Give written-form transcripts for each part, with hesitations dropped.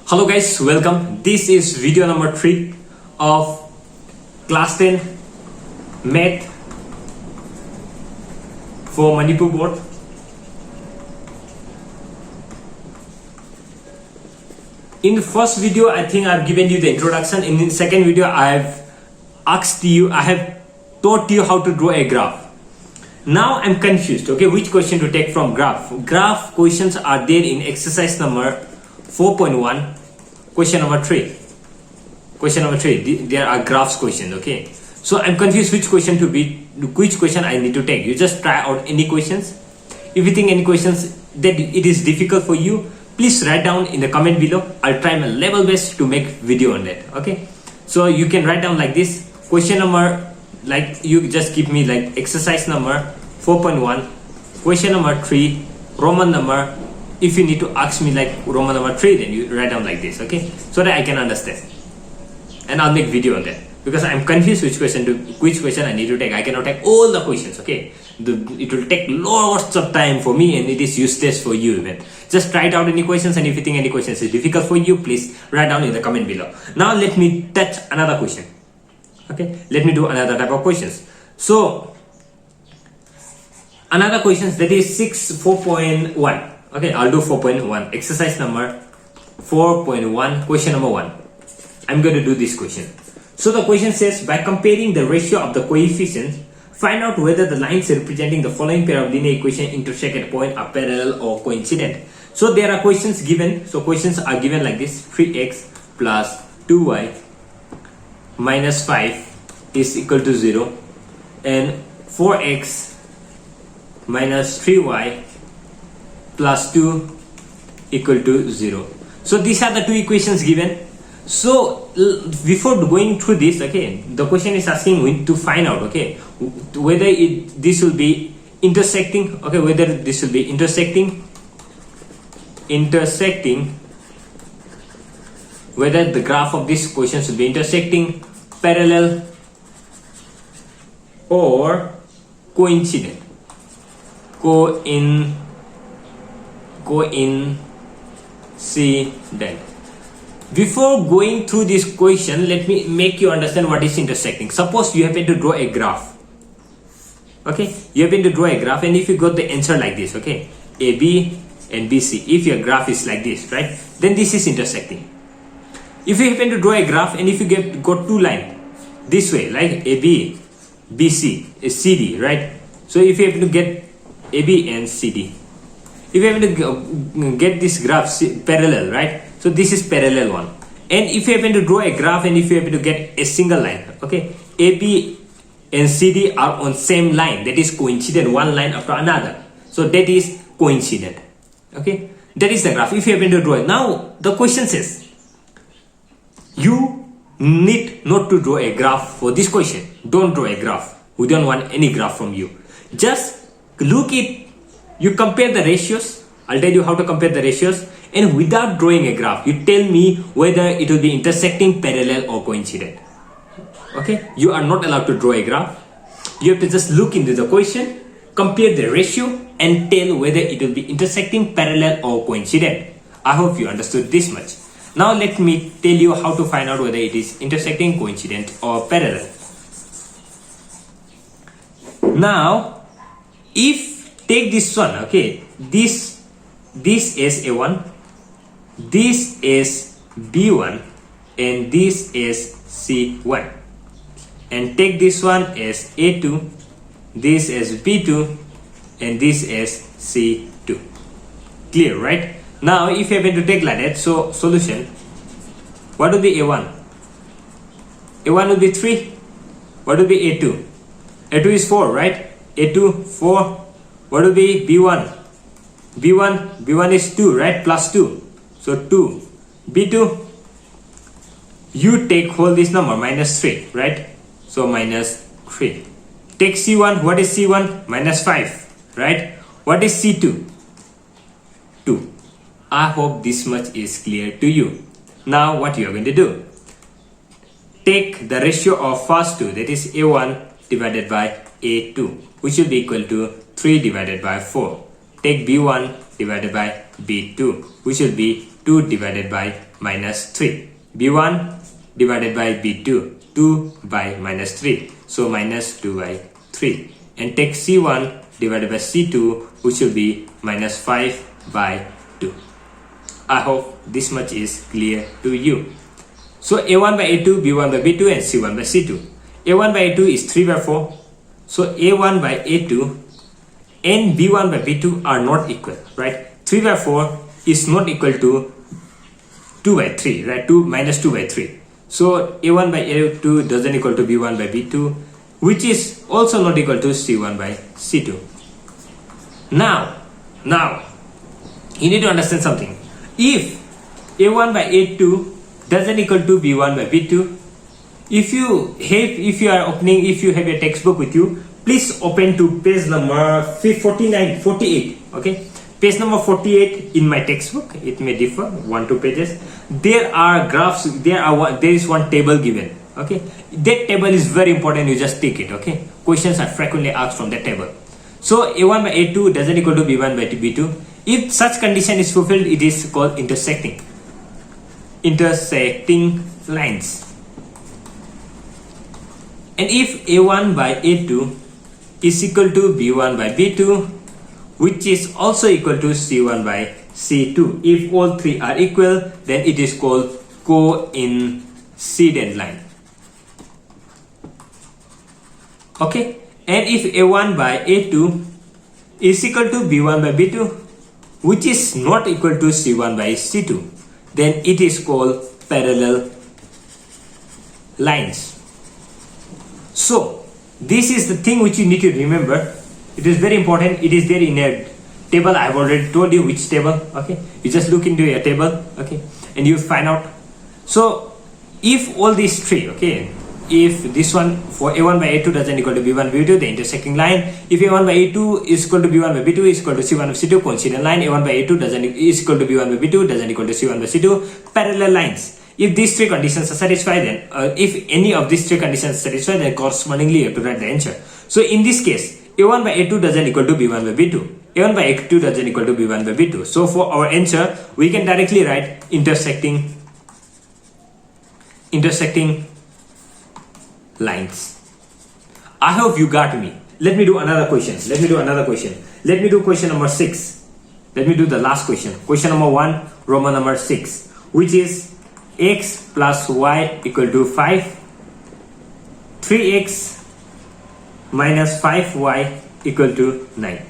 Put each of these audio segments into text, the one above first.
Hello guys, welcome. This is video number 3 of class 10 math for Manipur board. In the first video, I think I've given you the introduction. In the second video, I have taught you how to draw a graph. Now I'm confused, okay, which question to take from graph. Graph questions are there in exercise number 4.1, question number 3. There are graphs questions, okay. So I'm confused which question I need to take. You just try out any questions. If you think any questions that it is difficult for you, please write down in the comment below. I'll try my level best to make video on that, okay. So you can write down like this, question number, like you just give me like exercise number 4.1, question number 3, Roman number. If you need to ask me like Roman number 3, then you write down like this, okay, so that I can understand, and I'll make video on that, because I'm confused which question I need to take. I cannot take all the questions, okay. It will take lots of time for me, and it is useless for you even. Just try it out any questions, and if you think any questions is difficult for you, please write down in the comment below. Now let me touch another question, okay. Let me do another type of questions. So another questions, that is 4.1. Okay, I'll do 4.1, exercise number 4.1, question number 1. I'm going to do this question. So the question says, by comparing the ratio of the coefficients, find out whether the lines representing the following pair of linear equations intersect at a point are parallel or coincident. So there are questions given. So questions are given like this: 3x plus 2y minus 5 is equal to 0, and 4x minus 3y plus 2 equal to 0. So these are the two equations given. So before going through this, okay, the question is asking to find out, okay, whether this will be intersecting, okay, whether this will be intersecting, whether the graph of this question should be intersecting, parallel, or coincident. Coincident. Before going through this question, let me make you understand what is intersecting. Suppose you happen to draw a graph, okay, you happen to draw a graph, and if you got the answer like this, okay, AB and BC, if your graph is like this, right, then this is intersecting. If you happen to draw a graph, and if you got two lines this way, like AB, BC is CD, right, so if you happen to get AB and CD, if you happen to get this graph parallel, right, so this is parallel one. And if you happen to draw a graph, and if you happen to get a single line, okay, AB and CD are on same line, that is coincident, one line after another, so that is coincident, okay. That is the graph if you happen to draw it. Now the question says, you need not to draw a graph for this question. Don't draw a graph. We don't want any graph from you. Just look it, you compare the ratios. I'll tell you how to compare the ratios, and without drawing a graph, you tell me whether it will be intersecting, parallel, or coincident. Okay, you are not allowed to draw a graph. You have to just look into the question, compare the ratio, and tell whether it will be intersecting, parallel, or coincident. I hope you understood this much. Now let me tell you how to find out whether it is intersecting, coincident, or parallel. Now, if take this one, okay, this is A1, this is B1, and this is C1, and take this one as A2, this is B2, and this is C2. Clear, right? Now if you happen to take like that, so solution, what would be A1? A1 would be 3. What would be A2? A2 is 4, right? A2 4. What would be B1? B1 is 2, right? Plus 2, so 2. B2, you take whole this number minus 3, right? So minus 3. Take C1. What is C1? Minus 5, right? What is C2? 2. I hope this much is clear to you. Now what you are going to do, take the ratio of first two, that is A1 divided by A2, which will be equal to 3 divided by 4. Take B1 divided by B2, which will be 2 divided by minus 3. B1 divided by B2, 2 by minus 3. So minus 2 by 3. And take C1 divided by C2, which will be minus 5 by 2. I hope this much is clear to you. So A1 by A2, B1 by B2 and C1 by C2. A1 by A2 is 3 by 4. So A1 by A2 and B1 by B2 are not equal, right? 3 by 4 is not equal to 2 by 3, right? 2 minus 2 by 3. So A1 by A2 doesn't equal to B1 by B2, which is also not equal to C1 by C2. Now, you need to understand something. If A1 by A2 doesn't equal to B1 by B2, if you have a textbook with you, please open to page number 48. Okay, page number 48 in my textbook. It may differ 1-2 pages. There are graphs. There is one table given. Okay, that table is very important. You just take it. Okay, questions are frequently asked from that table. So A1 by A2 doesn't equal to B1 by B2. If such condition is fulfilled, it is called intersecting lines. And if A1 by A2 is equal to B1 by B2, which is also equal to C1 by C2, if all three are equal, then it is called coincident line. Okay, and if A1 by A2 is equal to B1 by B2, which is not equal to C1 by C2, then it is called parallel lines. So this is the thing which you need to remember. It is very important. It is there in a table. I have already told you which table. Okay, you just look into a table. Okay, and you find out. So if all these three, okay, if this one for A1 by A2 doesn't equal to B1 by B2, the intersecting line. If A1 by A2 is equal to B1 by B2 is equal to C1 by C2, coincident line. A1 by A2 is equal to B1 by B2 doesn't equal to C1 by C2, parallel lines. If these three conditions are satisfied, then if any of these three conditions are satisfied, then correspondingly you have to write the answer. So in this case, A1 by A2 doesn't equal to B1 by B2. A1 by A2 doesn't equal to B1 by B2. So for our answer, we can directly write intersecting lines. I hope you got me. Let me do another question. Let me do question number 6. Let me do the last question. Question number 1, Roman number 6, which is x plus y equal to 5, 3x minus 5y equal to 9.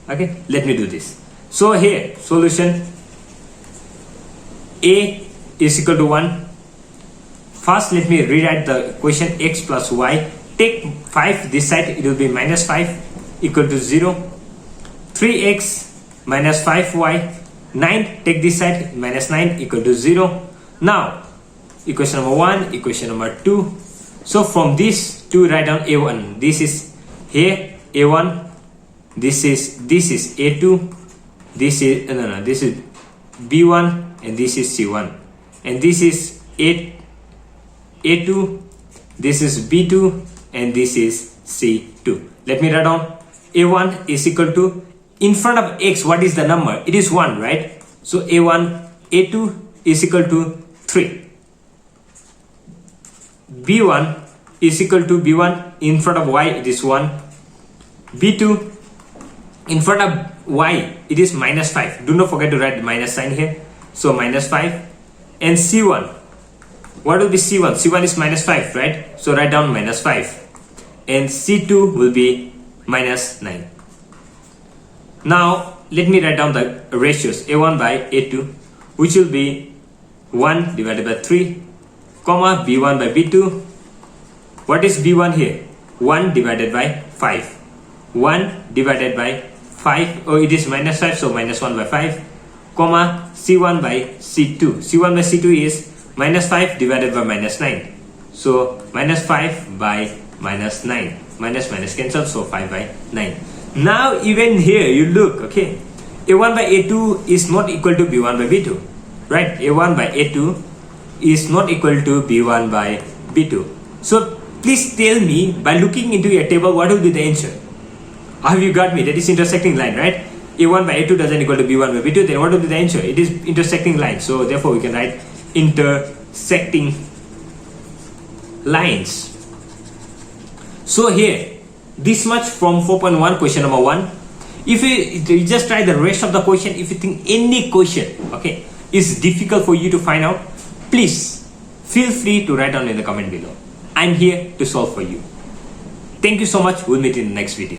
Okay, let me do this. So here, solution a is equal to 1. First, let me rewrite the question x plus y. Take 5 this side, it will be minus 5 equal to 0. 3x minus 5y. 9, take this side, minus 9 equal to 0. Now, equation number 1, equation number 2. So from this to write down a1. This is here a1. This is a2. This is this is b1 and this is c1. And this is a2. This is b2 and this is c2. Let me write down. A1 is equal to, in front of x, what is the number? It is 1, right? So a1, a2 is equal to 3. b1 is equal to b1, in front of y it is 1. b2, in front of y it is minus 5. Do not forget to write the minus sign here. So minus 5. And c1, what will be c1? c1 is minus 5, right? So write down minus 5. And c2 will be minus 9. Now let me write down the ratios a1 by a2, which will be 1 divided by 3, comma b1 by b2. What is b1 here? 1 divided by 5. 1 divided by 5. Oh, it is minus 5, so minus 1 by 5, comma c1 by c2. c1 by c2 is minus 5 divided by minus 9. So minus 5 by minus 9. Minus minus cancel, so 5 by 9. Now even here you look, okay, a1 by a2 is not equal to b1 by b2, right? a1 by a2 is not equal to b1 by b2. So please tell me, by looking into your table, what will be the answer? Have you got me? That is intersecting line, right? a1 by a2 doesn't equal to b1 by b2, then what will be the answer? It is intersecting line. So therefore we can write intersecting lines. So here, this much from 4.1 question number 1. If you just try the rest of the question, if you think any question, okay, is difficult for you to find out, please feel free to write down in the comment below. I'm here to solve for you. Thank you so much. We'll meet in the next video.